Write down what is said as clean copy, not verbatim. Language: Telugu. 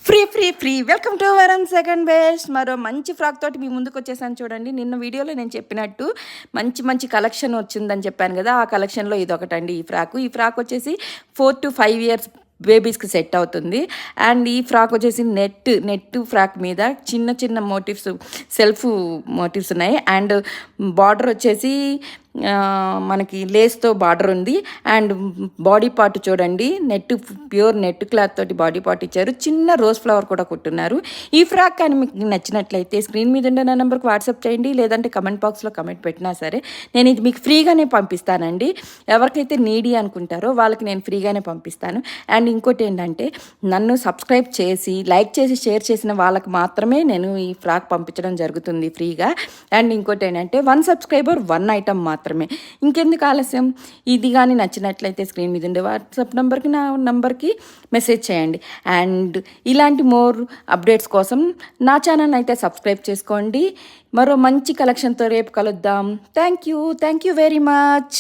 Free welcome to Varan second best. మరో మంచి ఫ్రాక్ తోటి మీ ముందుకు వచ్చేసాను చూడండి. నిన్న వీడియోలో నేను చెప్పినట్టు మంచి మంచి కలెక్షన్ వచ్చిందని చెప్పాను కదా, ఆ కలెక్షన్లో ఇది ఒకటండి. ఈ ఫ్రాక్ వచ్చేసి 4 to 5 years బేబీస్కి సెట్ అవుతుంది. అండ్ ఈ ఫ్రాక్ వచ్చేసి నెట్ ఫ్రాక్ మీద చిన్న చిన్న మోటివ్స్, సెల్ఫ్ మోటివ్స్ ఉన్నాయి. అండ్ బార్డర్ వచ్చేసి మనకి లేస్తో బార్డర్ ఉంది. అండ్ బాడీ పార్ట్ చూడండి, ప్యూర్ నెట్ క్లాత్ తోటి బాడీ పార్ట్ ఇచ్చారు. చిన్న రోజ్ ఫ్లవర్ కూడా కుట్టున్నారు. ఈ ఫ్రాక్ కానీ మీకు నచ్చినట్లయితే స్క్రీన్ మీద ఉండే నా నెంబర్కి వాట్సాప్ చేయండి, లేదంటే కమెంట్ బాక్స్లో కమెంట్ పెట్టినా సరే నేను ఇది మీకు ఫ్రీగానే పంపిస్తానండి. ఎవరికైతే నీడీ అనుకుంటారో వాళ్ళకి నేను ఫ్రీగానే పంపిస్తాను. అండ్ ఇంకోటి ఏంటంటే, నన్ను సబ్స్క్రైబ్ చేసి లైక్ చేసి షేర్ చేసిన వాళ్ళకి మాత్రమే నేను ఈ ఫ్రాక్ పంపించడం జరుగుతుంది ఫ్రీగా. అండ్ ఇంకోటి ఏంటంటే, 1 సబ్స్క్రైబర్ 1 ఐటమ్ మాత్రమే. ఇంకెందుకు ఆలస్యం, ఇది కానీ నచ్చినట్లయితే స్క్రీన్ మీద ఉండే వాట్సాప్ నెంబర్కి, నా నెంబర్కి మెసేజ్ చేయండి. అండ్ ఇలాంటి మోర్ అప్డేట్స్ కోసం నా ఛానల్ అయితే సబ్స్క్రైబ్ చేసుకోండి. మరో మంచి కలెక్షన్తో రేపు కలుద్దాం. Thank you very much.